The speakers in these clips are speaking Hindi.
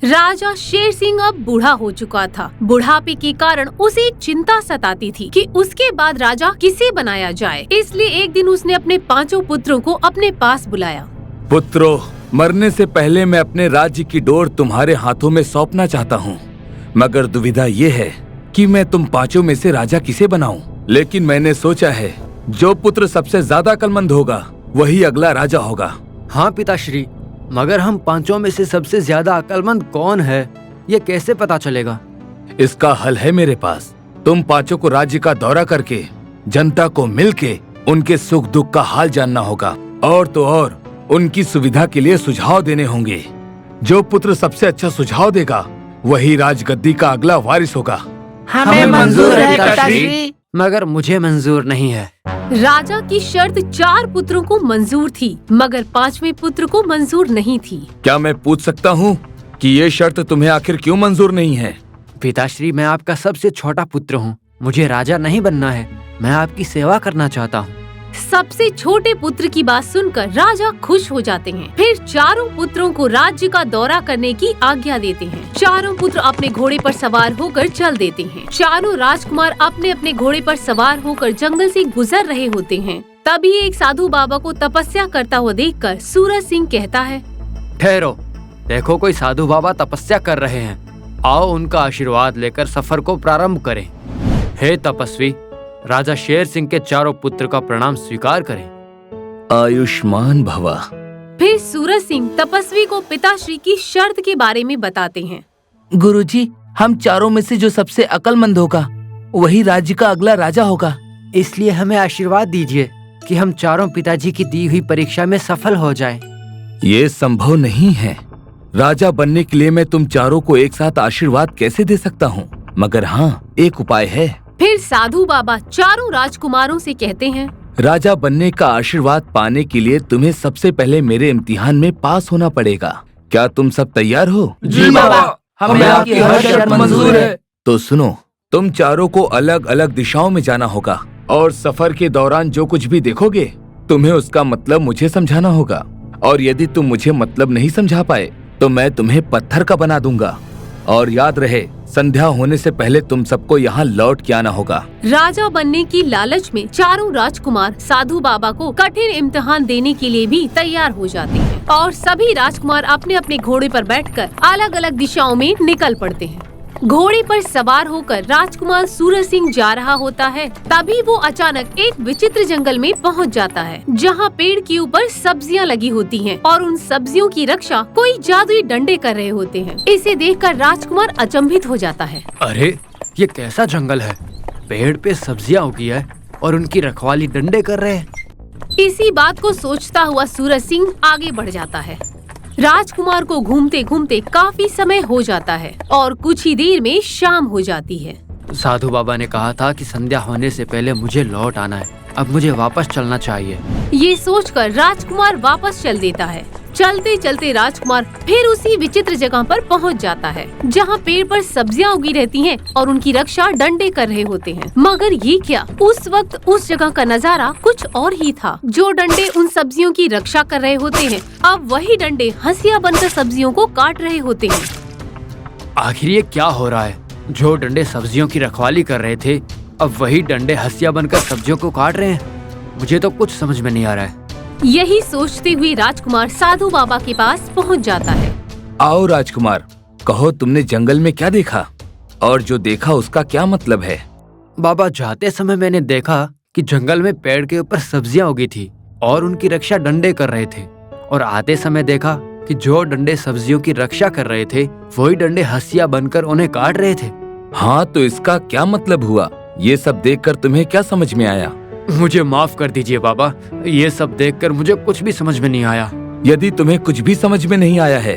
राजा शेर सिंह अब बूढ़ा हो चुका था। बुढ़ापे के कारण उसे एक चिंता सताती थी कि उसके बाद राजा किसे बनाया जाए। इसलिए एक दिन उसने अपने 5 पुत्रों को अपने पास बुलाया। पुत्रों, मरने से पहले मैं अपने राज्य की डोर तुम्हारे हाथों में सौंपना चाहता हूँ, मगर दुविधा ये है कि मैं तुम 5 में से राजा किसे बनाऊं। लेकिन मैंने सोचा है जो पुत्र सबसे ज्यादा अक्लमंद होगा वही अगला राजा होगा। हाँ पिताश्री, मगर हम 5 में से सबसे ज्यादा अक्लमंद कौन है, ये कैसे पता चलेगा? इसका हल है मेरे पास। तुम 5 को राज्य का दौरा करके जनता को मिलके उनके सुख दुख का हाल जानना होगा, और तो और उनकी सुविधा के लिए सुझाव देने होंगे। जो पुत्र सबसे अच्छा सुझाव देगा वही राजगद्दी का अगला वारिस होगा। हमें मंजूर है पिताश्री। मगर मुझे मंजूर नहीं है। राजा की शर्त 4 पुत्रों को मंजूर थी, मगर 5वें पुत्र को मंजूर नहीं थी। क्या मैं पूछ सकता हूँ कि ये शर्त तुम्हें आखिर क्यों मंजूर नहीं है? पिताश्री, मैं आपका सबसे छोटा पुत्र हूँ। मुझे राजा नहीं बनना है, मैं आपकी सेवा करना चाहता हूँ। सबसे छोटे पुत्र की बात सुनकर राजा खुश हो जाते हैं। फिर 4 पुत्रों को राज्य का दौरा करने की आज्ञा देते हैं। 4 पुत्र अपने घोड़े पर सवार होकर चल देते हैं। 4 राजकुमार अपने अपने घोड़े पर सवार होकर जंगल से गुजर रहे होते हैं। तभी एक साधु बाबा को तपस्या करता हुआ देखकर सूरज सिंह कहता है, ठहरो, देखो कोई साधु बाबा तपस्या कर रहे हैं। आओ उनका आशीर्वाद लेकर सफर को प्रारंभ करें। हे तपस्वी, राजा शेर सिंह के 4 पुत्र का प्रणाम स्वीकार करें। आयुष्मान भवा। फिर सूरज सिंह तपस्वी को पिताश्री की शर्त के बारे में बताते हैं। गुरुजी, हम 4 में से जो सबसे अक्लमंद होगा वही राज्य का अगला राजा होगा। इसलिए हमें आशीर्वाद दीजिए कि हम 4 पिताजी की दी हुई परीक्षा में सफल हो जाएं। ये संभव नहीं है। राजा बनने के लिए मैं तुम 4 को एक साथ आशीर्वाद कैसे दे सकता हूँ? मगर हाँ, एक उपाय है। फिर साधु बाबा 4 राजकुमारों से कहते हैं, राजा बनने का आशीर्वाद पाने के लिए तुम्हें सबसे पहले मेरे इम्तिहान में पास होना पड़ेगा। क्या तुम सब तैयार हो? जी बाबा, हमें आपकी हर शर्त मंजूर है। तो सुनो, तुम 4 को अलग अलग दिशाओं में जाना होगा, और सफर के दौरान जो कुछ भी देखोगे तुम्हें उसका मतलब मुझे समझाना होगा। और यदि तुम मुझे मतलब नहीं समझा पाए तो मैं तुम्हें पत्थर का बना दूंगा। और याद रहे, संध्या होने से पहले तुम सबको यहाँ लौट के आना होगा। राजा बनने की लालच में 4 राजकुमार साधु बाबा को कठिन इम्तिहान देने के लिए भी तैयार हो जाते हैं, और सभी राजकुमार अपने अपने घोड़े पर बैठकर अलग अलग दिशाओं में निकल पड़ते हैं। घोड़े पर सवार होकर राजकुमार सूरज सिंह जा रहा होता है। तभी वो अचानक एक विचित्र जंगल में पहुंच जाता है, जहां पेड़ के ऊपर सब्जियां लगी होती हैं, और उन सब्जियों की रक्षा कोई जादुई डंडे कर रहे होते हैं। इसे देखकर राजकुमार अचंभित हो जाता है। अरे, ये कैसा जंगल है? पेड़ पे सब्जियां उगी है और उनकी रखवाली डंडे कर रहे हैं। इसी बात को सोचता हुआ सूरज सिंह आगे बढ़ जाता है। राजकुमार को घूमते घूमते काफी समय हो जाता है, और कुछ ही देर में शाम हो जाती है। साधु बाबा ने कहा था कि संध्या होने से पहले मुझे लौट आना है। अब मुझे वापस चलना चाहिए। ये सोचकर राजकुमार वापस चल देता है। चलते चलते राजकुमार फिर उसी विचित्र जगह पर पहुंच जाता है, जहां पेड़ पर सब्जियां उगी रहती हैं और उनकी रक्षा डंडे कर रहे होते हैं। मगर ये क्या, उस वक्त उस जगह का नजारा कुछ और ही था। जो डंडे उन सब्जियों की रक्षा कर रहे होते हैं, अब वही डंडे हंसिया बनकर सब्जियों को काट रहे होते हैं। आखिर ये क्या हो रहा है? जो डंडे सब्जियों की रखवाली कर रहे थे, अब वही डंडे हंसिया बनकर सब्जियों को काट रहे हैं। मुझे तो कुछ समझ में नहीं आ रहा है। यही सोचते हुए राजकुमार साधु बाबा के पास पहुंच जाता है। आओ राजकुमार, कहो तुमने जंगल में क्या देखा, और जो देखा उसका क्या मतलब है? बाबा, जाते समय मैंने देखा कि जंगल में पेड़ के ऊपर सब्जियां उगी थी और उनकी रक्षा डंडे कर रहे थे, और आते समय देखा कि जो डंडे सब्जियों की रक्षा कर रहे थे वही डंडे हंसिया बनकर उन्हें काट रहे थे। हाँ, तो इसका क्या मतलब हुआ? ये सब देखकर तुम्हें क्या समझ में आया? मुझे माफ कर दीजिए बाबा, ये सब देखकर मुझे कुछ भी समझ में नहीं आया। यदि तुम्हें कुछ भी समझ में नहीं आया है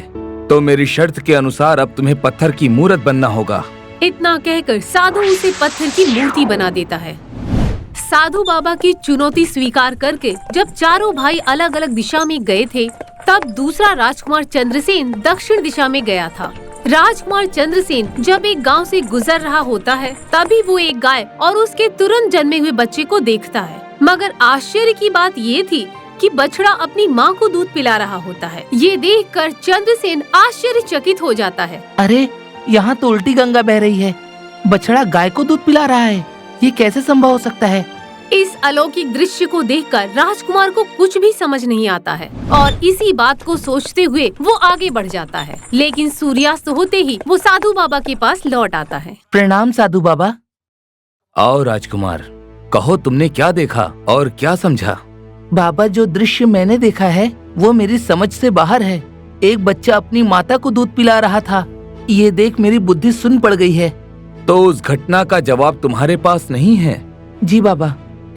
तो मेरी शर्त के अनुसार अब तुम्हें पत्थर की मूर्त बनना होगा। इतना कहकर साधु उसे पत्थर की मूर्ति बना देता है। साधु बाबा की चुनौती स्वीकार करके जब 4 भाई अलग अलग दिशा में गए थे, तब दूसरा राजकुमार चंद्रसेन दक्षिण दिशा में गया था। राजकुमार चंद्रसेन जब एक गांव से गुजर रहा होता है, तभी वो एक गाय और उसके तुरंत जन्मे हुए बच्चे को देखता है। मगर आश्चर्य की बात ये थी कि बछड़ा अपनी माँ को दूध पिला रहा होता है। ये देखकर चंद्रसेन आश्चर्यचकित हो जाता है। अरे, यहाँ तो उल्टी गंगा बह रही है। बछड़ा गाय को दूध पिला रहा है। ये कैसे संभव हो सकता है? इस अलौकिक दृश्य को देखकर राजकुमार को कुछ भी समझ नहीं आता है और इसी बात को सोचते हुए वो आगे बढ़ जाता है। लेकिन सूर्यास्त होते ही वो साधु बाबा के पास लौट आता है। प्रणाम साधु बाबा। आओ राजकुमार, कहो तुमने क्या देखा और क्या समझा? बाबा, जो दृश्य मैंने देखा है वो मेरी समझ से बाहर है। एक बच्चा अपनी माता को दूध पिला रहा था। ये देख मेरी बुद्धि सुन्न पड़ गई है। तो उस घटना का जवाब तुम्हारे पास नहीं है? जी बाबा।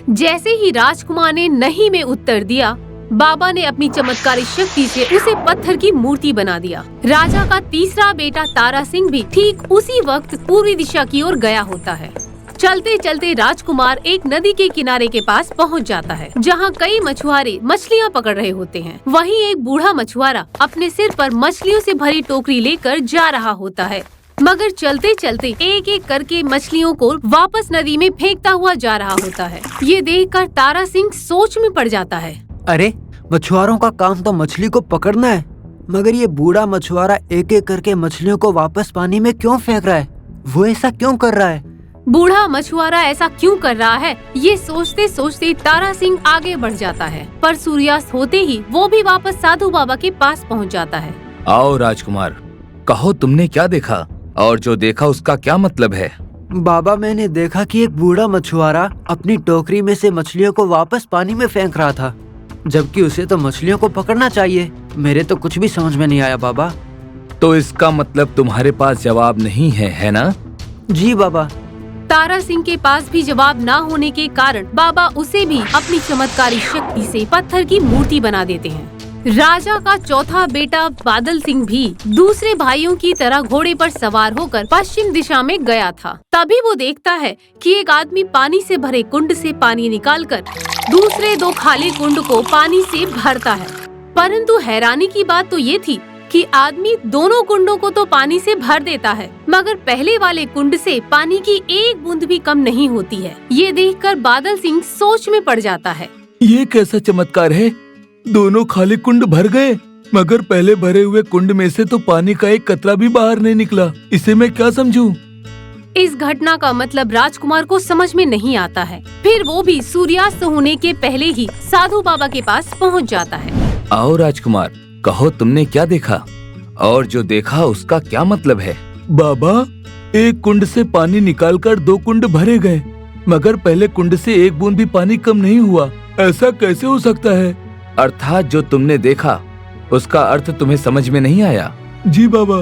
जैसे ही राजकुमार ने नहीं में उत्तर दिया, बाबा ने अपनी चमत्कारी शक्ति से उसे पत्थर की मूर्ति बना दिया। राजा का तीसरा बेटा तारा सिंह भी ठीक उसी वक्त पूर्वी दिशा की ओर गया होता है। चलते चलते राजकुमार एक नदी के किनारे के पास पहुंच जाता है, जहां कई मछुआरे मछलियां पकड़ रहे होते हैं। वहीं एक बूढ़ा मछुआरा अपने सिर पर मछलियों से भरी टोकरी लेकर जा रहा होता है, मगर चलते चलते एक एक करके मछलियों को वापस नदी में फेंकता हुआ जा रहा होता है। ये देखकर तारा सिंह सोच में पड़ जाता है। अरे, मछुआरों का काम तो मछली को पकड़ना है, मगर ये बूढ़ा मछुआरा एक एक करके मछलियों को वापस पानी में क्यों फेंक रहा है? वो ऐसा क्यों कर रहा है? बूढ़ा मछुआरा ऐसा क्यों कर रहा है, ये सोचते सोचते तारा सिंह आगे बढ़ जाता है, पर सूर्यास्त होते ही वो भी वापस साधु बाबा के पास पहुंच जाता है। आओ राजकुमार, कहो तुमने क्या देखा और जो देखा उसका क्या मतलब है? बाबा, मैंने देखा कि एक बूढ़ा मछुआरा अपनी टोकरी में से मछलियों को वापस पानी में फेंक रहा था, जबकि उसे तो मछलियों को पकड़ना चाहिए। मेरे तो कुछ भी समझ में नहीं आया बाबा। तो इसका मतलब तुम्हारे पास जवाब नहीं है ना? जी बाबा। तारा सिंह के पास भी जवाब ना होने के कारण बाबा उसे भी अपनी चमत्कारी शक्ति से पत्थर की मूर्ति बना देते हैं। राजा का चौथा बेटा बादल सिंह भी दूसरे भाइयों की तरह घोड़े पर सवार होकर पश्चिम दिशा में गया था। तभी वो देखता है कि एक आदमी पानी से भरे कुंड से पानी निकालकर दूसरे दो खाली कुंड को पानी से भरता है। परंतु हैरानी की बात तो ये थी कि आदमी दोनों कुंडों को तो पानी से भर देता है, मगर पहले वाले कुंड से पानी की एक बूंद भी कम नहीं होती है। ये देखकर बादल सिंह सोच में पड़ जाता है। ये कैसा चमत्कार है? दोनों खाली कुंड भर गए, मगर पहले भरे हुए कुंड में से तो पानी का एक कतरा भी बाहर नहीं निकला। इसे मैं क्या समझूं? इस घटना का मतलब राजकुमार को समझ में नहीं आता है। फिर वो भी सूर्यास्त होने के पहले ही साधु बाबा के पास पहुंच जाता है। आओ राजकुमार, कहो तुमने क्या देखा और जो देखा उसका क्या मतलब है? बाबा, एक कुंड से पानी निकालकर दो कुंड भरे गए, मगर पहले कुंड से एक बूंद भी पानी कम नहीं हुआ। ऐसा कैसे हो सकता है? अर्थात जो तुमने देखा उसका अर्थ तुम्हें समझ में नहीं आया? जी बाबा।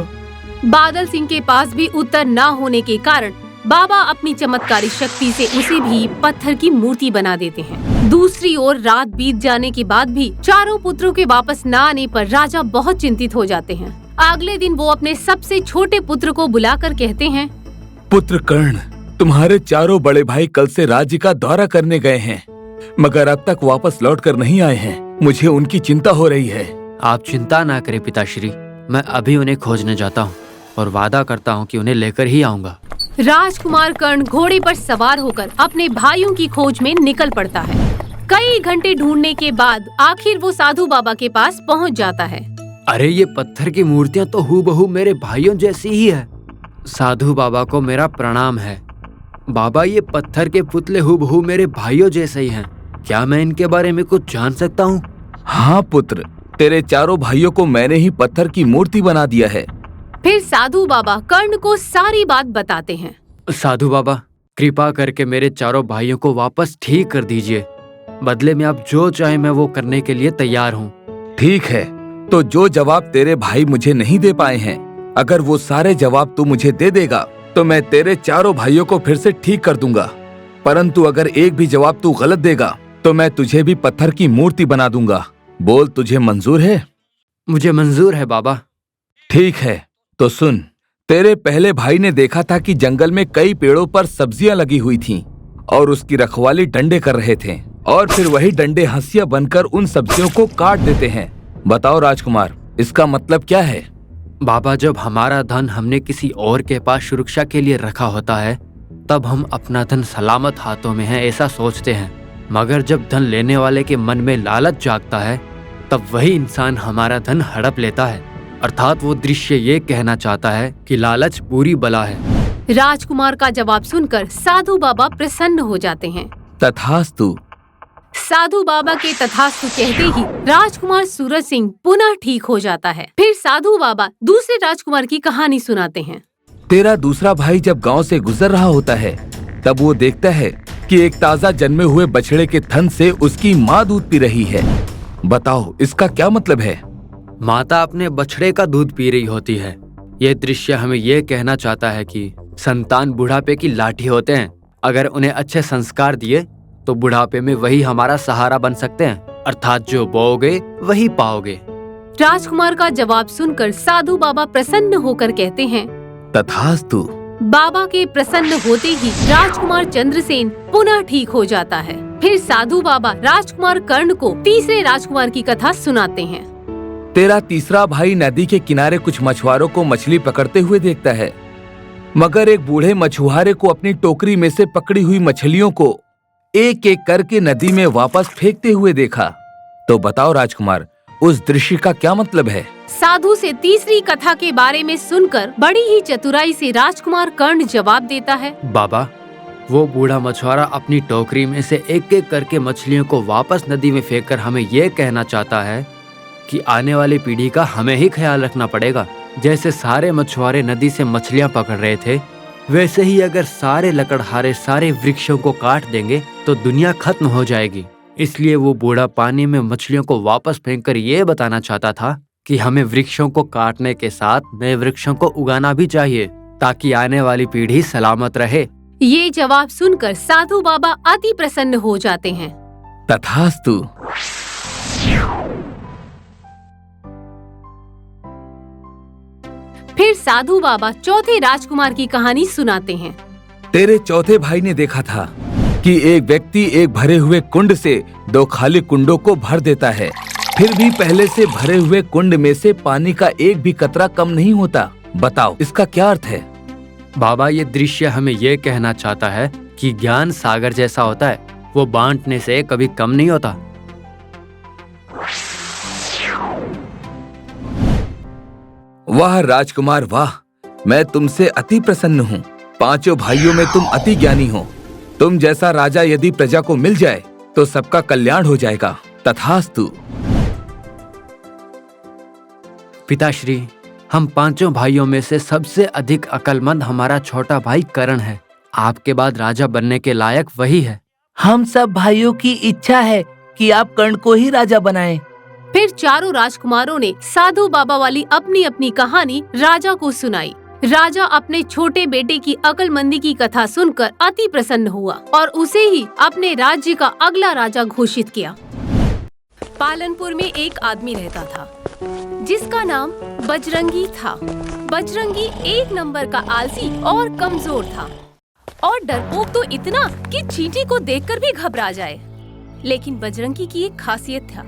बादल सिंह के पास भी उत्तर न होने के कारण बाबा अपनी चमत्कारी शक्ति से उसे भी पत्थर की मूर्ति बना देते हैं। दूसरी ओर रात बीत जाने के बाद भी चारों पुत्रों के वापस न आने पर राजा बहुत चिंतित हो जाते हैं। अगले दिन वो अपने सबसे छोटे पुत्र को बुलाकर कहते हैं, पुत्र कर्ण, तुम्हारे चारों बड़े भाई कल से राज्य का दौरा करने गए हैं, मगर अब तक वापस लौट कर नहीं आए हैं। मुझे उनकी चिंता हो रही है। आप चिंता ना करें पिताश्री, मैं अभी उन्हें खोजने जाता हूँ और वादा करता हूँ कि उन्हें लेकर ही आऊँगा। राजकुमार कर्ण घोड़े पर सवार होकर अपने भाइयों की खोज में निकल पड़ता है। कई घंटे ढूंढने के बाद आखिर वो साधु बाबा के पास पहुंच जाता है। अरे, ये पत्थर की मूर्तियाँ तो हूबहू मेरे भाइयों जैसी ही है। साधु बाबा को मेरा प्रणाम है। बाबा, ये पत्थर के पुतले हूबहू मेरे भाइयों जैसे ही हैं। क्या मैं इनके बारे में कुछ जान सकता हूँ? हाँ पुत्र, तेरे चारों भाइयों को मैंने ही पत्थर की मूर्ति बना दिया है। फिर साधु बाबा कर्ण को सारी बात बताते हैं। साधु बाबा, कृपा करके मेरे चारों भाइयों को वापस ठीक कर दीजिए। बदले में आप जो चाहे मैं वो करने के लिए तैयार हूँ। ठीक है, तो जो जवाब तेरे भाई मुझे नहीं दे पाए हैं, अगर वो सारे जवाब तू मुझे दे देगा तो मैं तेरे चारों भाइयों को फिर से ठीक कर दूंगा। परंतु अगर एक भी जवाब तू गलत देगा तो मैं तुझे भी पत्थर की मूर्ति बना दूंगा। बोल, तुझे मंजूर है? मुझे मंजूर है बाबा। ठीक है, तो सुन। तेरे पहले भाई ने देखा था कि जंगल में कई पेड़ों पर सब्जियां लगी हुई थीं और उसकी रखवाली डंडे कर रहे थे, और फिर वही डंडे हंसिया बनकर उन सब्जियों को काट देते हैं। बताओ राजकुमार, इसका मतलब क्या है? बाबा, जब हमारा धन हमने किसी और के पास सुरक्षा के लिए रखा होता है, तब हम अपना धन सलामत हाथों में है ऐसा सोचते हैं। मगर जब धन लेने वाले के मन में लालच जागता है तब वही इंसान हमारा धन हड़प लेता है। अर्थात वो दृश्य ये कहना चाहता है कि लालच बुरी बला है। राजकुमार का जवाब सुनकर साधु बाबा प्रसन्न हो जाते हैं। तथास्तु। साधु बाबा के तथास्तु कहते ही राजकुमार सूरज सिंह पुनः ठीक हो जाता है। फिर साधु बाबा दूसरे राजकुमार की कहानी सुनाते हैं। तेरा दूसरा भाई जब गांव से गुजर रहा होता है तब वो देखता है कि एक ताजा जन्मे हुए बछड़े के थन से उसकी माँ दूध पी रही है। बताओ इसका क्या मतलब है? माता अपने बछड़े का दूध पी रही होती है। ये दृश्य हमें ये कहना चाहता है कि संतान बुढ़ापे की लाठी होते हैं। अगर उन्हें अच्छे संस्कार दिए तो बुढ़ापे में वही हमारा सहारा बन सकते हैं। अर्थात जो बोओगे वही पाओगे। राजकुमार का जवाब सुनकर साधु बाबा प्रसन्न होकर कहते हैं, तथास्तु। बाबा के प्रसन्न होते ही राजकुमार चंद्रसेन पुनः ठीक हो जाता है। फिर साधु बाबा राजकुमार कर्ण को तीसरे राजकुमार की कथा सुनाते हैं। तेरा तीसरा भाई नदी के किनारे कुछ मछुआरों को मछली पकड़ते हुए देखता है, मगर एक बूढ़े मछुआरे को अपनी टोकरी में से पकड़ी हुई मछलियों को एक एक करके नदी में वापस फेंकते हुए देखा। तो बताओ राजकुमार, उस दृश्य का क्या मतलब है? साधु से तीसरी कथा के बारे में सुनकर बड़ी ही चतुराई से राजकुमार कर्ण जवाब देता है, बाबा, वो बूढ़ा मछुआरा अपनी टोकरी में से एक एक करके मछलियों को वापस नदी में फेंककर हमें ये कहना चाहता है कि आने वाली पीढ़ी का हमें ही ख्याल रखना पड़ेगा। जैसे सारे मछुआरे नदी से मछलियाँ पकड़ रहे थे, वैसे ही अगर सारे लकड़हारे सारे वृक्षों को काट देंगे तो दुनिया खत्म हो जाएगी। इसलिए वो बूढ़ा पानी में मछलियों को वापस फेंककर ये बताना चाहता था कि हमें वृक्षों को काटने के साथ नए वृक्षों को उगाना भी चाहिए ताकि आने वाली पीढ़ी सलामत रहे। ये जवाब सुनकर साधु बाबा अति प्रसन्न हो जाते हैं। तथास्तु। फिर साधु बाबा चौथे राजकुमार की कहानी सुनाते हैं। तेरे चौथे भाई ने देखा था कि एक व्यक्ति एक भरे हुए कुंड से 2 खाली कुंडों को भर देता है, फिर भी पहले से भरे हुए कुंड में से पानी का एक भी कतरा कम नहीं होता। बताओ इसका क्या अर्थ है? बाबा, ये दृश्य हमें ये कहना चाहता है कि ज्ञान सागर जैसा होता है, वो बांटने से कभी कम नहीं होता। वाह राजकुमार वाह, मैं तुमसे अति प्रसन्न हूँ। 5 भाइयों में तुम अति ज्ञानी हो। तुम जैसा राजा यदि प्रजा को मिल जाए तो सबका कल्याण हो जाएगा। तथास्तु। पिताश्री, हम 5 भाइयों में से सबसे अधिक अक्लमंद हमारा छोटा भाई कर्ण है। आपके बाद राजा बनने के लायक वही है। हम सब भाइयों की इच्छा है कि आप कर्ण को ही राजा बनाएं। फिर चारों राजकुमारों ने साधु बाबा वाली अपनी अपनी कहानी राजा को सुनाई। राजा अपने छोटे बेटे की अक्लमंदी की कथा सुनकर अति प्रसन्न हुआ और उसे ही अपने राज्य का अगला राजा घोषित किया। पालनपुर में एक आदमी रहता था जिसका नाम बजरंगी था। बजरंगी 1 नंबर का आलसी और कमजोर था और डरपोक तो इतना कि चींटी को देखकर भी घबरा जाए। लेकिन बजरंगी की एक खासियत था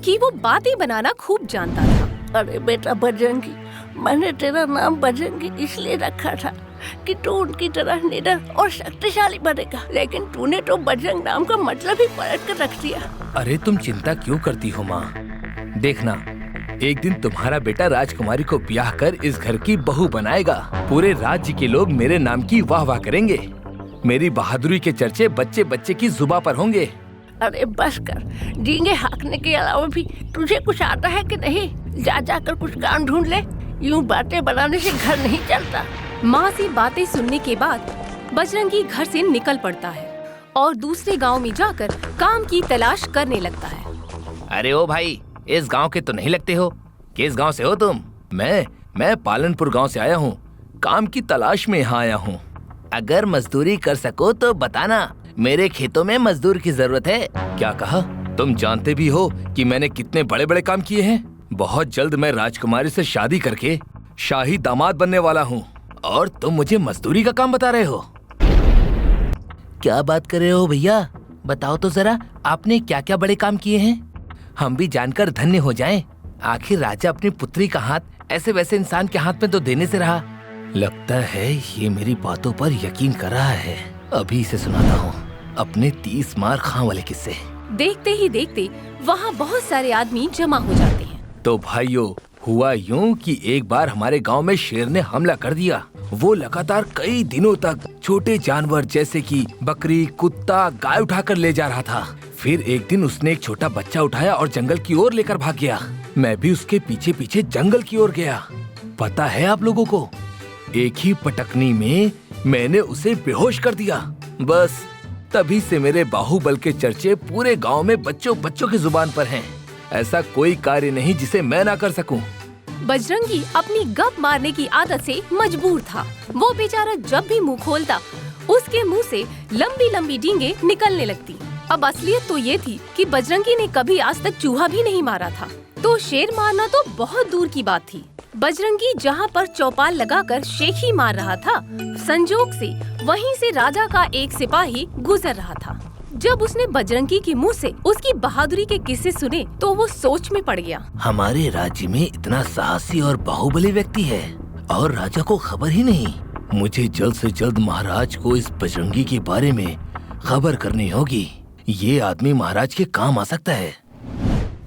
कि वो बातें बनाना खूब जानता था। अरे बेटा बजरंगी, मैंने तेरा नाम बजरंगी इसलिए रखा था कि तू उनकी तरह निडर और शक्तिशाली बनेगा, लेकिन तूने तो बजरंग नाम का मतलब ही पलट कर रख दिया। अरे तुम चिंता क्यों करती हो माँ? देखना, एक दिन तुम्हारा बेटा राजकुमारी को ब्याह कर इस घर की बहू बनाएगा। पूरे राज्य के लोग मेरे नाम की वाह वाह करेंगे। मेरी बहादुरी के चर्चे बच्चे बच्चे की जुबान पर होंगे। अरे बस कर, डींगे हाँकने के अलावा भी तुझे कुछ आता है कि नहीं? जा जाकर कुछ काम ढूंढ ले। यूं बातें बनाने से घर नहीं चलता। माँ से बातें सुनने के बाद बजरंगी घर से निकल पड़ता है और दूसरे गांव में जाकर काम की तलाश करने लगता है। अरे ओ भाई, इस गांव के तो नहीं लगते हो। किस गांव से हो तुम? मैं पालनपुर गांव से आया हूँ। काम की तलाश में यहाँ आया हूँ। अगर मजदूरी कर सको तो बताना, मेरे खेतों में मजदूर की जरूरत है। क्या कहा? तुम जानते भी हो कि मैंने कितने बड़े बड़े काम किए हैं। बहुत जल्द मैं राजकुमारी से शादी करके शाही दामाद बनने वाला हूँ और तुम मुझे मजदूरी का काम बता रहे हो। क्या बात कर रहे हो भैया? बताओ तो जरा, आपने क्या क्या बड़े काम किए हैं? हम भी जानकर धन्य हो जाएं। आखिर राजा अपनी पुत्री का हाथ ऐसे वैसे इंसान के हाथ में तो देने से रहा। लगता है ये मेरी बातों पर यकीन कर रहा है। अभी इसे सुनाता हूँ। अपने 30 मार खां वाले किस्से। देखते ही देखते वहाँ बहुत सारे आदमी जमा हो जाते हैं। तो भाइयों, हुआ यूं कि एक बार हमारे गांव में शेर ने हमला कर दिया। वो लगातार कई दिनों तक छोटे जानवर जैसे कि बकरी, कुत्ता, गाय उठाकर ले जा रहा था। फिर एक दिन उसने एक छोटा बच्चा उठाया और जंगल की ओर लेकर भाग गया। मैं भी उसके पीछे पीछे जंगल की ओर गया। पता है आप लोगों को, एक ही पटकनी में मैंने उसे बेहोश कर दिया। बस तभी से मेरे बाहुबल के चर्चे पूरे गांव में बच्चों बच्चों की जुबान पर हैं। ऐसा कोई कार्य नहीं जिसे मैं ना कर सकूं। बजरंगी अपनी गप मारने की आदत से मजबूर था। वो बेचारा जब भी मुंह खोलता, उसके मुंह से लंबी लंबी डींगे निकलने लगती। अब असलियत तो ये थी कि बजरंगी ने कभी आज तक चूहा भी नहीं मारा था, तो शेर मारना तो बहुत दूर की बात थी। बजरंगी जहाँ पर चौपाल लगाकर शेखी मार रहा था, संजोग से वहीं से राजा का एक सिपाही गुजर रहा था। जब उसने बजरंगी के मुंह से उसकी बहादुरी के किस्से सुने तो वो सोच में पड़ गया। हमारे राज्य में इतना साहसी और बाहुबली व्यक्ति है और राजा को खबर ही नहीं। मुझे जल्द से जल्द महाराज को इस बजरंगी के बारे में खबर करनी होगी। ये आदमी महाराज के काम आ सकता है।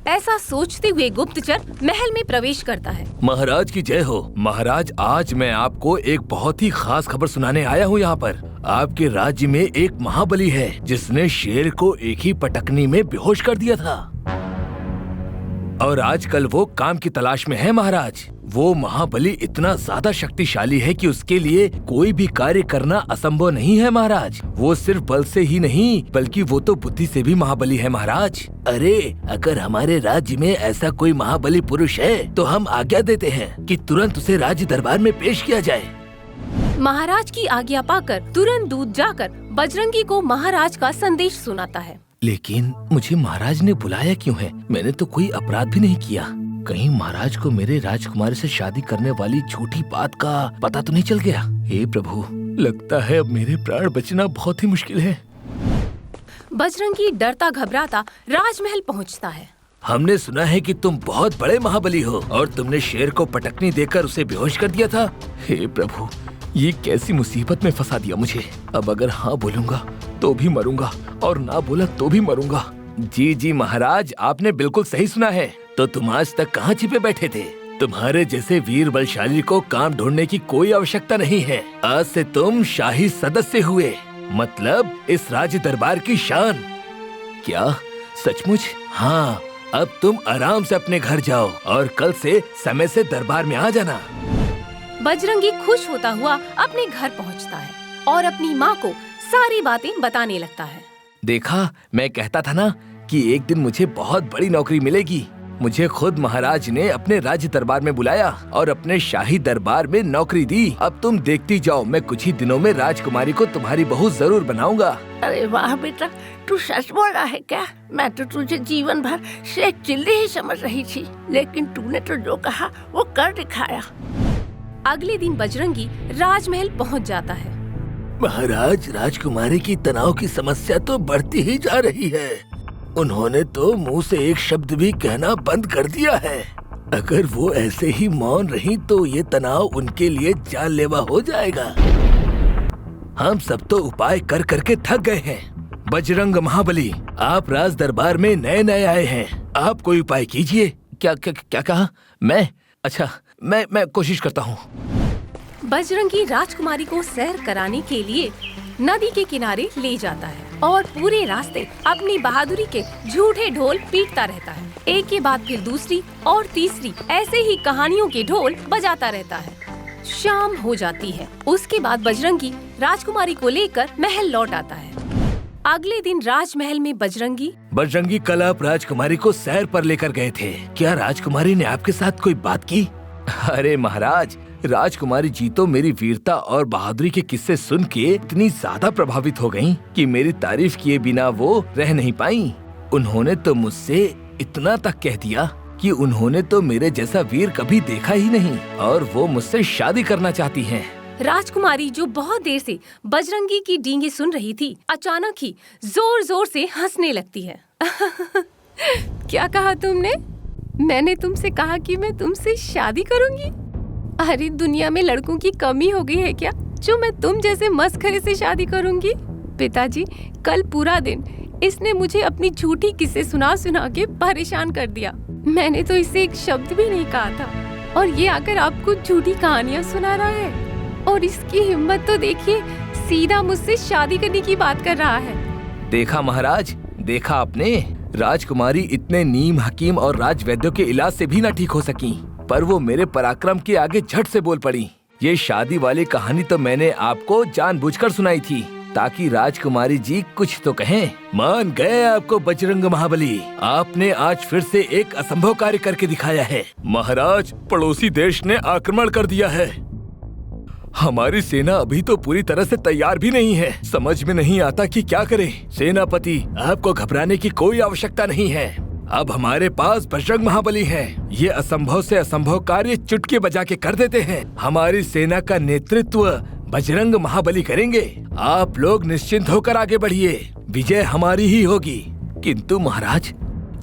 ऐसा सोचते हुए गुप्तचर महल में प्रवेश करता है। महाराज की जय हो। महाराज, आज मैं आपको एक बहुत ही खास खबर सुनाने आया हूँ यहाँ पर। आपके राज्य में एक महाबली है जिसने शेर को एक ही पटकनी में बेहोश कर दिया था और आजकल वो काम की तलाश में है महाराज। वो महाबली इतना ज्यादा शक्तिशाली है कि उसके लिए कोई भी कार्य करना असंभव नहीं है महाराज। वो सिर्फ बल से ही नहीं बल्कि वो तो बुद्धि से भी महाबली है महाराज। अरे, अगर हमारे राज्य में ऐसा कोई महाबली पुरुष है तो हम आज्ञा देते हैं कि तुरंत उसे राज्य दरबार में पेश किया जाए। महाराज की आज्ञा पाकर तुरंत दूत जाकर बजरंगी को महाराज का संदेश सुनाता है। लेकिन मुझे महाराज ने बुलाया क्यों है? मैंने तो कोई अपराध भी नहीं किया। कहीं महाराज को मेरे राजकुमारी से शादी करने वाली झूठी बात का पता तो नहीं चल गया? हे प्रभु, लगता है अब मेरे प्राण बचना बहुत ही मुश्किल है। बजरंगी डरता घबराता राजमहल पहुंचता है। हमने सुना है कि तुम बहुत बड़े महाबली हो और तुमने शेर को पटकनी देकर उसे बेहोश कर दिया था। हे प्रभु, ये कैसी मुसीबत में फंसा दिया मुझे। अब अगर हाँ बोलूंगा तो भी मरूंगा और ना बोला तो भी मरूंगा। जी जी महाराज, आपने बिल्कुल सही सुना है। तो तुम आज तक कहाँ छिपे बैठे थे? तुम्हारे जैसे वीर बलशाली को काम ढूंढने की कोई आवश्यकता नहीं है। आज से तुम शाही सदस्य हुए, मतलब इस राज्य दरबार की शान। क्या सचमुच? हाँ, अब तुम आराम से अपने घर जाओ और कल से समय से दरबार में आ जाना। बजरंगी खुश होता हुआ अपने घर पहुंचता है और अपनी माँ को सारी बातें बताने लगता है। देखा, मैं कहता था ना कि एक दिन मुझे बहुत बड़ी नौकरी मिलेगी। मुझे खुद महाराज ने अपने राज्य दरबार में बुलाया और अपने शाही दरबार में नौकरी दी। अब तुम देखती जाओ, मैं कुछ ही दिनों में राजकुमारी को तुम्हारी बहू जरूर बनाऊंगा। अरे वाह बेटा, तू सच बोल रहा है क्या? मैं तो तुझे जीवन भर शेख चिल्ली ही समझ रही थी, लेकिन तूने तो जो कहा वो कर दिखाया। अगले दिन बजरंगी राजमहल पहुंच जाता है। महाराज, राजकुमारी की तनाव की समस्या तो बढ़ती ही जा रही है। उन्होंने तो मुंह से एक शब्द भी कहना बंद कर दिया है। अगर वो ऐसे ही मौन रही तो ये तनाव उनके लिए जानलेवा हो जाएगा। हम सब तो उपाय कर करके थक गए हैं। बजरंग महाबली, आप राज दरबार में नए नए आए हैं, आप कोई उपाय कीजिए। क्या क्या क्या कहा? मैं? अच्छा, मैं कोशिश करता हूँ। बजरंगी राजकुमारी को सैर कराने के लिए नदी के किनारे ले जाता है और पूरे रास्ते अपनी बहादुरी के झूठे ढोल पीटता रहता है। एक के बाद फिर दूसरी और तीसरी ऐसे ही कहानियों के ढोल बजाता रहता है। शाम हो जाती है। उसके बाद बजरंगी राजकुमारी को लेकर महल लौट आता है। अगले दिन राजमहल में बजरंगी, कल आप राजकुमारी को सैर पर लेकर गए थे। क्या राजकुमारी ने आपके साथ कोई बात की? अरे महाराज, राजकुमारी जी तो मेरी वीरता और बहादुरी के किस्से सुन के इतनी ज्यादा प्रभावित हो गईं कि मेरी तारीफ किए बिना वो रह नहीं पाई। उन्होंने तो मुझसे इतना तक कह दिया कि उन्होंने तो मेरे जैसा वीर कभी देखा ही नहीं और वो मुझसे शादी करना चाहती हैं। राजकुमारी, जो बहुत देर से बजरंगी की डींगे सुन रही थी, अचानक ही जोर जोर से हंसने लगती है। क्या कहा तुमने? मैंने तुमसे कहा कि मैं तुमसे शादी करूंगी? अरे, दुनिया में लड़कों की कमी हो गई है क्या जो मैं तुम जैसे मस्खरे से शादी करूंगी? पिताजी, कल पूरा दिन इसने मुझे अपनी झूठी किस्से सुना सुना के परेशान कर दिया। मैंने तो इसे एक शब्द भी नहीं कहा था और ये आकर आपको झूठी कहानियाँ सुना रहा है। और इसकी हिम्मत तो देखिए, सीधा मुझसे शादी करने की बात कर रहा है। देखा महाराज, देखा आपने, राजकुमारी इतने नीम हकीम और राजवैद्यों के इलाज से भी न ठीक हो सकी, पर वो मेरे पराक्रम के आगे झट से बोल पड़ी। ये शादी वाली कहानी तो मैंने आपको जानबूझकर सुनाई थी ताकि राजकुमारी जी कुछ तो कहें। मान गए आपको बजरंग महाबली, आपने आज फिर से एक असंभव कार्य करके दिखाया है। महाराज, पड़ोसी देश ने आक्रमण कर दिया है। हमारी सेना अभी तो पूरी तरह से तैयार भी नहीं है। समझ में नहीं आता कि क्या करें। सेनापति, आपको घबराने की कोई आवश्यकता नहीं है। अब हमारे पास बजरंग महाबली हैं। ये असंभव से असंभव कार्य चुटकी बजा के कर देते हैं। हमारी सेना का नेतृत्व बजरंग महाबली करेंगे। आप लोग निश्चिंत होकर आगे बढ़िए, विजय हमारी ही होगी। किंतु महाराज,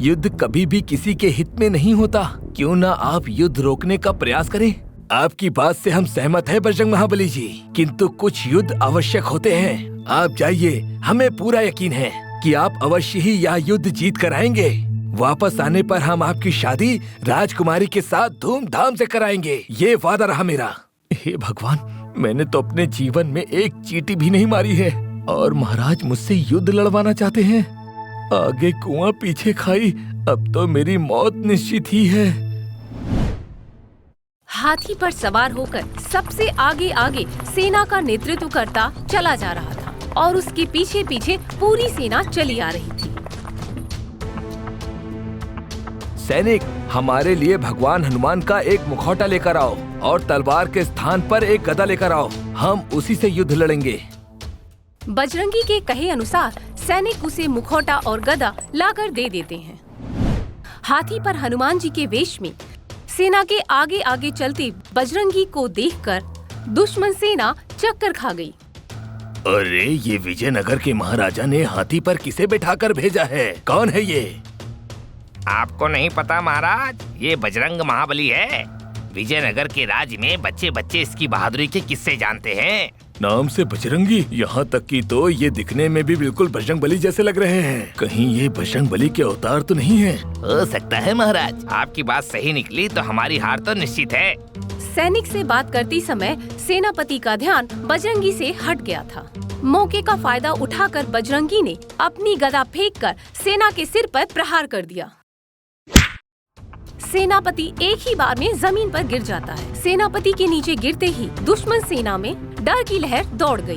युद्ध कभी भी किसी के हित में नहीं होता। क्यों ना आप युद्ध रोकने का प्रयास करें। आपकी बात से हम सहमत हैं बजरंग महाबली जी, किंतु कुछ युद्ध आवश्यक होते हैं। आप जाइए, हमें पूरा यकीन है कि आप अवश्य ही यह युद्ध जीत कर आएंगे। वापस आने पर हम आपकी शादी राजकुमारी के साथ धूमधाम से कराएंगे, ये वादा रहा मेरा। हे भगवान, मैंने तो अपने जीवन में एक चींटी भी नहीं मारी है और महाराज मुझसे युद्ध लड़वाना चाहते हैं। आगे कुआं पीछे खाई, अब तो मेरी मौत निश्चित ही है। हाथी पर सवार होकर सबसे आगे आगे सेना का नेतृत्व करता चला जा रहा था और उसके पीछे पीछे पूरी सेना चली आ रही थी। सैनिक, हमारे लिए भगवान हनुमान का एक मुखौटा लेकर आओ और तलवार के स्थान पर एक गदा लेकर आओ। हम उसी से युद्ध लड़ेंगे। बजरंगी के कहे अनुसार सैनिक उसे मुखौटा और गदा लाकर दे देते हैं। हाथी पर हनुमान जी के वेश में सेना के आगे आगे चलते बजरंगी को देखकर दुश्मन सेना चक्कर खा गई। अरे, ये विजयनगर के महाराजा ने हाथी पर किसे बैठाकर भेजा है? कौन है ये? आपको नहीं पता महाराज, ये बजरंग महाबली है। विजयनगर के राज्य में बच्चे बच्चे इसकी बहादुरी के किस्से जानते हैं। नाम से बजरंगी, यहाँ तक कि तो ये दिखने में भी बिल्कुल बजरंग बली जैसे लग रहे हैं। कहीं ये बजरंग बली के अवतार तो नहीं है? हो सकता है महाराज, आपकी बात सही निकली तो हमारी हार तो निश्चित है। सैनिक से बात करते समय सेनापति का ध्यान बजरंगी से हट गया था। मौके का फायदा उठाकर बजरंगी ने अपनी गदा फेंककर सेना के सिर पर प्रहार कर दिया। सेनापति एक ही बार में जमीन पर गिर जाता है। सेनापति के नीचे गिरते ही दुश्मन सेना में डर की लहर दौड़ गई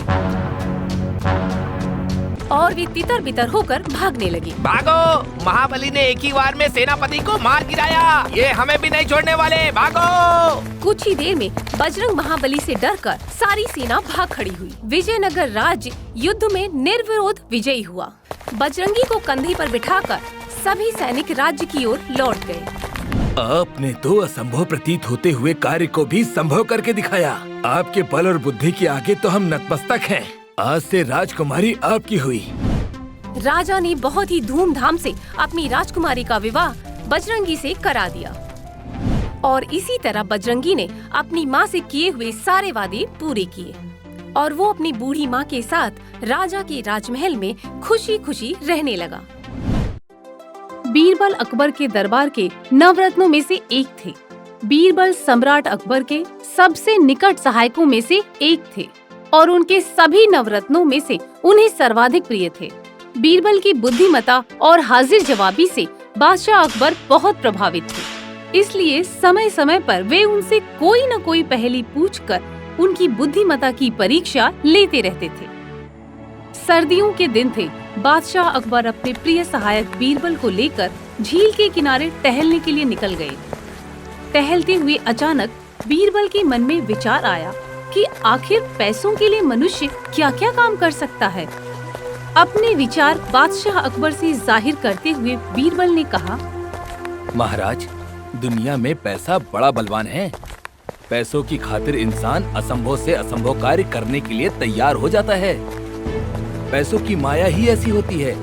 और वे तितर बितर होकर भागने लगे। भागो! महाबली ने एक ही बार में सेनापति को मार गिराया। ये हमें भी नहीं छोड़ने वाले, भागो! कुछ ही देर में बजरंग महाबली से डरकर सारी सेना भाग खड़ी हुई। विजयनगर राज्य युद्ध में निर्विरोध विजयी हुआ। बजरंगी को कंधे पर बिठाकर सभी सैनिक राज्य की ओर लौट गए। आपने तो असंभव प्रतीत होते हुए कार्य को भी संभव करके दिखाया। आपके बल और बुद्धि के आगे तो हम नतमस्तक हैं। आज से राजकुमारी आपकी हुई। राजा ने बहुत ही धूमधाम से अपनी राजकुमारी का विवाह बजरंगी से करा दिया और इसी तरह बजरंगी ने अपनी माँ से किए हुए सारे वादे पूरे किए और वो अपनी बूढ़ी माँ के साथ राजा के राजमहल में खुशी खुशी रहने लगा। बीरबल अकबर के दरबार के नवरत्नों में से एक थे। बीरबल सम्राट अकबर के सबसे निकट सहायकों में से एक थे और उनके सभी नवरत्नों में से उन्हें सर्वाधिक प्रिय थे। बीरबल की बुद्धिमत्ता और हाजिर जवाबी से बादशाह अकबर बहुत प्रभावित थे, इसलिए समय समय पर वे उनसे कोई न कोई पहेली पूछकर उनकी बुद्धिमत्ता की परीक्षा लेते रहते थे। सर्दियों के दिन थे। बादशाह अकबर अपने प्रिय सहायक बीरबल को लेकर झील के किनारे टहलने के लिए निकल गए। टहलते हुए अचानक बीरबल के मन में विचार आया कि आखिर पैसों के लिए मनुष्य क्या क्या काम कर सकता है। अपने विचार बादशाह अकबर से जाहिर करते हुए बीरबल ने कहा, महाराज, दुनिया में पैसा बड़ा बलवान है। पैसों की खातिर इंसान असंभव से असंभव कार्य करने के लिए तैयार हो जाता है। पैसों की माया ही ऐसी होती है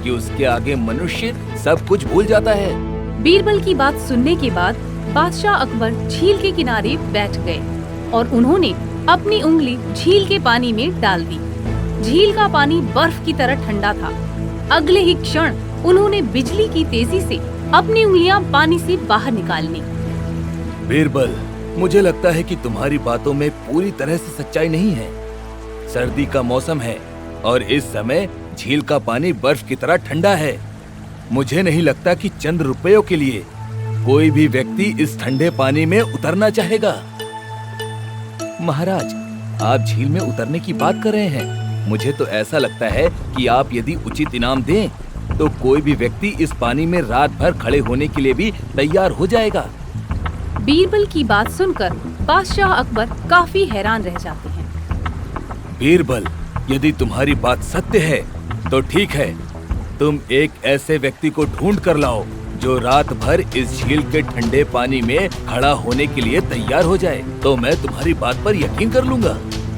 कि उसके आगे मनुष्य सब कुछ भूल जाता है। बीरबल की बात सुनने के बाद बादशाह अकबर झील के किनारे बैठ गए और उन्होंने अपनी उंगली झील के पानी में डाल दी। झील का पानी बर्फ की तरह ठंडा था। अगले ही क्षण उन्होंने बिजली की तेजी से अपनी उंगलियां पानी से बाहर निकालनी। बीरबल, मुझे लगता है कि तुम्हारी बातों में पूरी तरह से सच्चाई नहीं है। सर्दी का मौसम है और इस समय झील का पानी बर्फ की तरह ठंडा है। मुझे नहीं लगता कि चंद रुपयों के लिए कोई भी व्यक्ति इस ठंडे पानी में उतरना चाहेगा। महाराज, आप झील में उतरने की बात कर रहे हैं। मुझे तो ऐसा लगता है कि आप यदि उचित इनाम दें तो कोई भी व्यक्ति इस पानी में रात भर खड़े होने के लिए भी तैयार हो जाएगा। बीरबल की बात सुनकर बादशाह अकबर काफी हैरान रह जाते हैं। बीरबल, यदि तुम्हारी बात सत्य है तो ठीक है। तुम एक ऐसे व्यक्ति को ढूंढ कर लाओ जो रात भर इस झील के ठंडे पानी में खड़ा होने के लिए तैयार हो जाए, तो मैं तुम्हारी बात पर यकीन कर लूंगा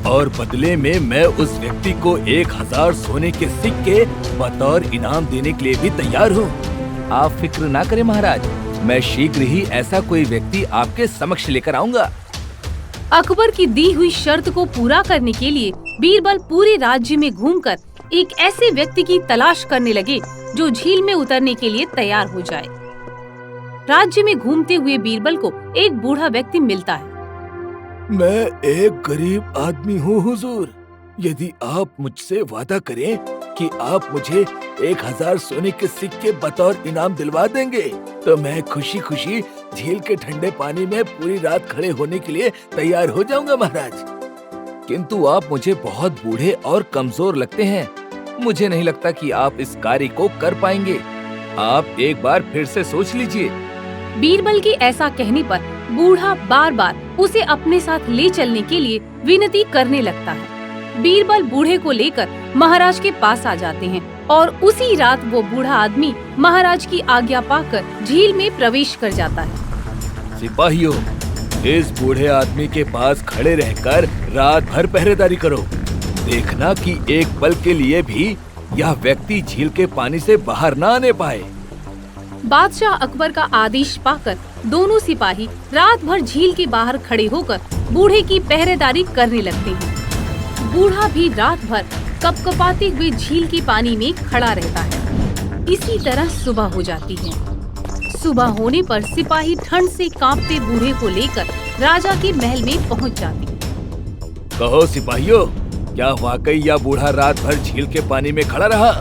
और बदले में मैं उस व्यक्ति को 1000 सोने के सिक्के बतौर इनाम देने के लिए भी तैयार हूँ। आप फिक्र ना करें महाराज, मैं शीघ्र ही ऐसा कोई व्यक्ति आपके समक्ष लेकर आऊंगा। अकबर की दी हुई शर्त को पूरा करने के लिए बीरबल पूरे राज्य में घूमकर एक ऐसे व्यक्ति की तलाश करने लगे जो झील में उतरने के लिए तैयार हो जाए। राज्य में घूमते हुए बीरबल को एक बूढ़ा व्यक्ति मिलता है। मैं एक गरीब आदमी हूँ हुजूर। यदि आप मुझसे वादा करें कि आप मुझे 1000 सोने के सिक्के बतौर इनाम दिलवा देंगे तो मैं खुशी खुशी झील के ठंडे पानी में पूरी रात खड़े होने के लिए तैयार हो जाऊंगा महाराज। किंतु आप मुझे बहुत बूढ़े और कमजोर लगते हैं। मुझे नहीं लगता कि आप इस कार्य को कर पाएंगे। आप एक बार फिर से सोच लीजिए। बीरबल के ऐसा कहने पर बूढ़ा बार बार उसे अपने साथ ले चलने के लिए विनती करने लगता है। बीरबल बूढ़े को लेकर महाराज के पास आ जाते हैं और उसी रात वो बूढ़ा आदमी महाराज की आज्ञा पाकर झील में प्रवेश कर जाता है। सिपाहियों, इस बूढ़े आदमी के पास खड़े रहकर रात भर पहरेदारी करो। देखना कि एक पल के लिए भी यह व्यक्ति झील के पानी से बाहर न आने पाए। बादशाह अकबर का आदेश पाकर दोनों सिपाही रात भर झील के बाहर खड़े होकर बूढ़े की पहरेदारी करने लगते हैं। बूढ़ा भी रात भर कपकपाते हुए झील के पानी में खड़ा रहता है। इसी तरह सुबह हो जाती है। सुबह होने पर सिपाही ठंड से कांपते बूढ़े को लेकर राजा के महल में पहुंच जाते हैं। कहो सिपाहियों, क्या वाकई यह बूढ़ा रात भर झील के पानी में खड़ा रहा?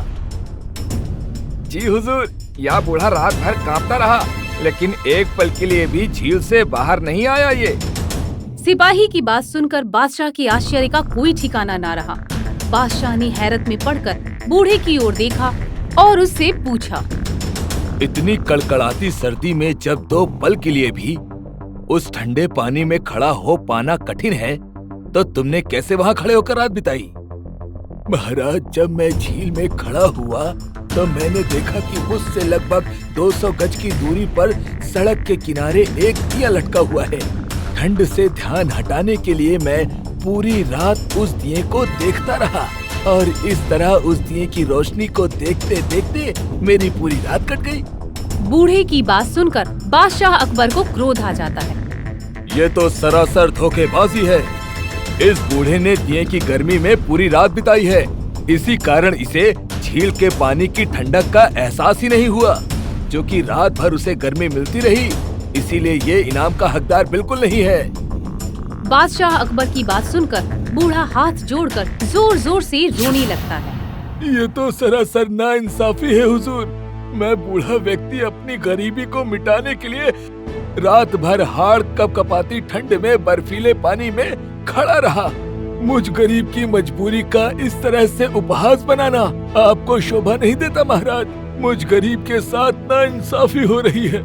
जी हुजूर, यह बूढ़ा रात भर कांपता रहा, लेकिन एक पल के लिए भी झील से बाहर नहीं आया। ये सिपाही की बात सुनकर बादशाह के आश्चर्य का कोई ठिकाना ना रहा। बादशाह ने हैरत में पड़कर बूढ़े की ओर देखा और उससे पूछा, इतनी कड़कड़ाती सर्दी में जब 2 पल के लिए भी उस ठंडे पानी में खड़ा हो पाना कठिन है, तो तुमने कैसे वहाँ खड़े होकर रात बिताई? महाराज, जब मैं झील में खड़ा हुआ तो मैंने देखा कि मुझसे लगभग 200 गज की दूरी पर सड़क के किनारे एक दिया लटका हुआ है। ठंड से ध्यान हटाने के लिए मैं पूरी रात उस दिए को देखता रहा और इस तरह उस दिए की रोशनी को देखते देखते मेरी पूरी रात कट गई। बूढ़े की बात सुनकर बादशाह अकबर को क्रोध आ जाता है। ये तो सरासर धोखेबाजी है। इस बूढ़े ने दिए की गर्मी में पूरी रात बिताई है, इसी कारण इसे झील के पानी की ठंडक का एहसास ही नहीं हुआ, जो कि रात भर उसे गर्मी मिलती रही। इसीलिए ये इनाम का हकदार बिल्कुल नहीं है। बादशाह अकबर की बात सुनकर बूढ़ा हाथ जोड़कर जोर जोर से रोने लगता है। ये तो सरासर नाइंसाफी है हुजूर। मैं बूढ़ा व्यक्ति अपनी गरीबी को मिटाने के लिए रात भर हाड़ कपकपाती ठंड में बर्फीले पानी में खड़ा रहा। मुझ गरीब की मजबूरी का इस तरह से उपहास बनाना आपको शोभा नहीं देता महाराज। मुझ गरीब के साथ नाइंसाफी हो रही है।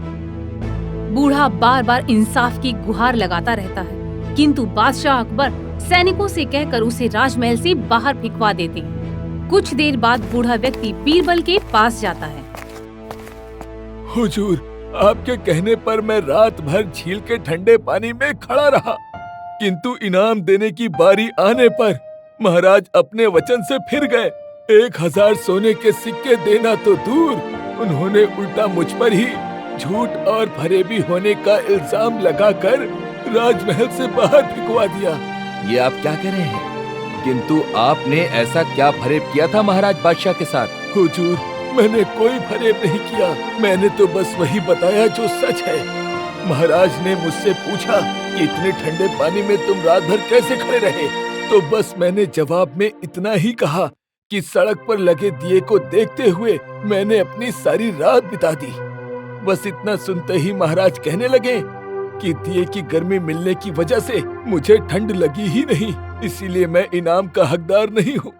बूढ़ा बार बार इंसाफ की गुहार लगाता रहता है, किंतु बादशाह अकबर सैनिकों से कहकर उसे राजमहल से बाहर फेंकवा देते हैं। कुछ देर बाद बूढ़ा व्यक्ति बीरबल के पास जाता है। हुजूर, आपके कहने पर मैं रात भर झील के ठंडे पानी में खड़ा रहा, किंतु इनाम देने की बारी आने पर महाराज अपने वचन से फिर गए। 1000 सोने के सिक्के देना तो दूर, उन्होंने उल्टा मुझ पर ही झूठ और फरेबी होने का इल्जाम लगाकर राजमहल से बाहर फेंकवा दिया। ये आप क्या कह रहे हैं? किंतु आपने ऐसा क्या फरेब किया था महाराज बादशाह के साथ? हुजूर, मैंने कोई फरेब नहीं किया। मैंने तो बस वही बताया जो सच है। महाराज ने मुझसे पूछा कि इतने ठंडे पानी में तुम रात भर कैसे खड़े रहे, तो बस मैंने जवाब में इतना ही कहा कि सड़क पर लगे दिए को देखते हुए मैंने अपनी सारी रात बिता दी। बस इतना सुनते ही महाराज कहने लगे कि दिए की गर्मी मिलने की वजह से मुझे ठंड लगी ही नहीं, इसीलिए मैं इनाम का हकदार नहीं हूँ।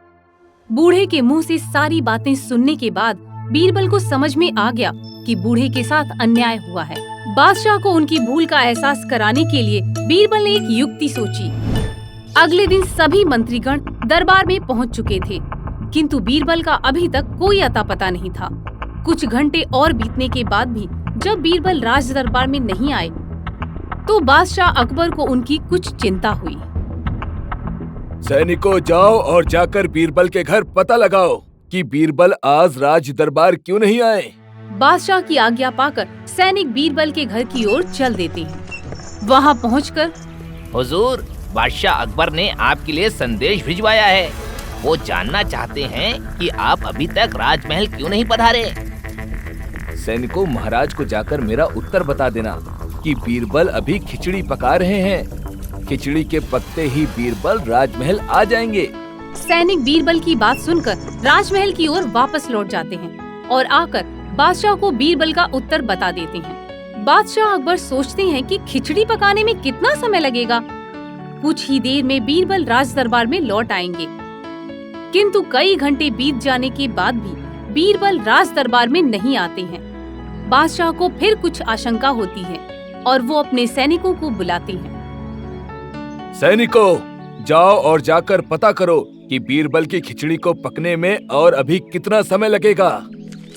बूढ़े के मुंह से सारी बातें सुनने के बाद बीरबल को समझ में आ गया कि बूढ़े के साथ अन्याय हुआ है। बादशाह को उनकी भूल का एहसास कराने के लिए बीरबल ने एक युक्ति सोची। अगले दिन सभी मंत्रीगण दरबार में पहुंच चुके थे, किंतु बीरबल का अभी तक कोई अता पता नहीं था। कुछ घंटे और बीतने के बाद भी जब बीरबल राज दरबार में नहीं आए, तो बादशाह अकबर को उनकी कुछ चिंता हुई। सैनिकों, जाओ और जाकर बीरबल के घर पता लगाओ कि बीरबल आज राज दरबार क्यों नहीं आए। बादशाह की आज्ञा पाकर सैनिक बीरबल के घर की ओर चल देते हैं। वहां पहुंचकर, हुजूर, बादशाह अकबर ने आपके लिए संदेश भिजवाया है। वो जानना चाहते हैं कि आप अभी तक राजमहल क्यों नहीं पधारे। सैनिकों, महाराज को जाकर मेरा उत्तर बता देना कि बीरबल अभी खिचड़ी पका रहे हैं। खिचड़ी के पकते ही बीरबल राजमहल आ जाएंगे। सैनिक बीरबल की बात सुनकर राजमहल की ओर वापस लौट जाते हैं और आकर बादशाह को बीरबल का उत्तर बता देते हैं। बादशाह अकबर सोचते हैं कि खिचड़ी पकाने में कितना समय लगेगा। कुछ ही देर में बीरबल राज दरबार में लौट आएंगे, किंतु कई घंटे बीत जाने के बाद भी बीरबल राज दरबार में नहीं आते हैं। बादशाह को फिर कुछ आशंका होती है और वो अपने सैनिकों को बुलाते हैं। सैनिकों, जाओ और जाकर पता करो कि बीरबल की खिचड़ी को पकने में और अभी कितना समय लगेगा।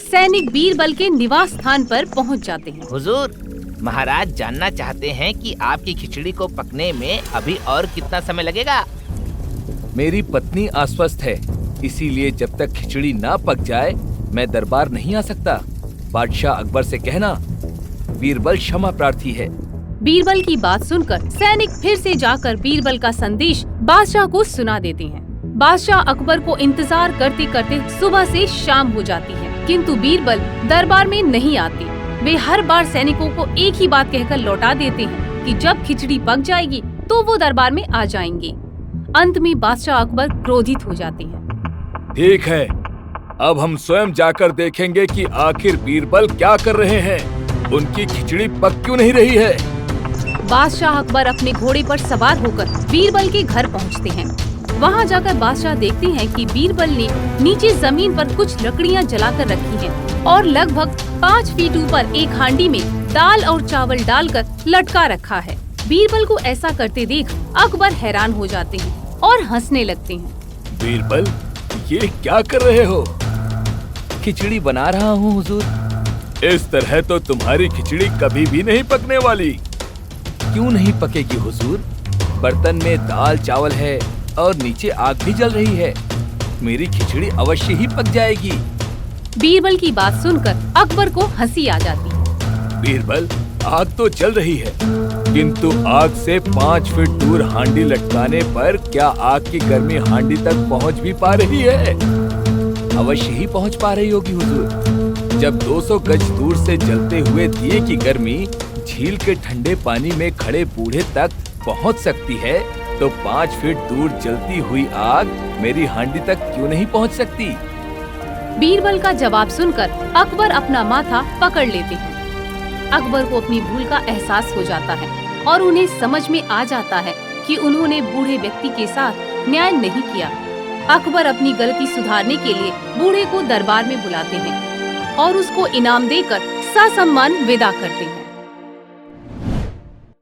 सैनिक बीरबल के निवास स्थान पर पहुंच जाते हैं। हुजूर, महाराज जानना चाहते हैं कि आपकी खिचड़ी को पकने में अभी और कितना समय लगेगा। मेरी पत्नी अस्वस्थ है, इसीलिए जब तक खिचड़ी ना पक जाए मैं दरबार नहीं आ सकता। बादशाह अकबर से कहना बीरबल क्षमा प्रार्थी है। बीरबल की बात सुनकर सैनिक फिर से जाकर बीरबल का संदेश बादशाह को सुना देते हैं। बादशाह अकबर को इंतजार करते करते सुबह से शाम हो जाती है, किंतु बीरबल दरबार में नहीं आते। वे हर बार सैनिकों को एक ही बात कहकर लौटा देते हैं कि जब खिचड़ी पक जाएगी तो वो दरबार में आ जाएंगे। अंत में बादशाह अकबर क्रोधित हो जाते हैं। ठीक है, अब हम स्वयं जाकर देखेंगे कि आखिर बीरबल क्या कर रहे हैं। उनकी खिचड़ी पक क्यों नहीं रही है। बादशाह अकबर अपने घोड़े पर सवार होकर बीरबल के घर पहुंचते हैं। वहां जाकर बादशाह देखते हैं कि बीरबल ने नीचे जमीन पर कुछ लकड़ियां जलाकर रखी हैं और लगभग 5 फीट ऊपर एक हांडी में दाल और चावल डालकर लटका रखा है। बीरबल को ऐसा करते देख अकबर हैरान हो जाते हैं और हंसने लगते हैं। बीरबल, ये क्या कर रहे हो। खिचड़ी बना रहा हूँ हुजूर। इस तरह तो तुम्हारी खिचड़ी कभी भी नहीं पकने वाली। क्यों नहीं पकेगी हुजूर? बर्तन में दाल चावल है और नीचे आग भी जल रही है। मेरी खिचड़ी अवश्य ही पक जाएगी। बीरबल की बात सुनकर अकबर को हंसी आ जाती है। बीरबल, आग तो जल रही है, किंतु आग से 5 फीट दूर हांडी लटकाने पर क्या आग की गर्मी हांडी तक पहुंच भी पा रही है? अवश्य ही पहुंच पा रही होगी हुजूर। जब 200 गज दूर से जलते हुए दिए की गर्मी झील के ठंडे पानी में खड़े बूढ़े तक पहुंच सकती है, तो 5 फीट दूर जलती हुई आग मेरी हांडी तक क्यों नहीं पहुंच सकती? बीरबल का जवाब सुनकर अकबर अपना माथा पकड़ लेते हैं। अकबर को अपनी भूल का एहसास हो जाता है और उन्हें समझ में आ जाता है कि उन्होंने बूढ़े व्यक्ति के साथ न्याय नहीं किया। अकबर अपनी गलती सुधारने के लिए बूढ़े को दरबार में बुलाते हैं और उसको इनाम देकर ससम्मान विदा करते हैं।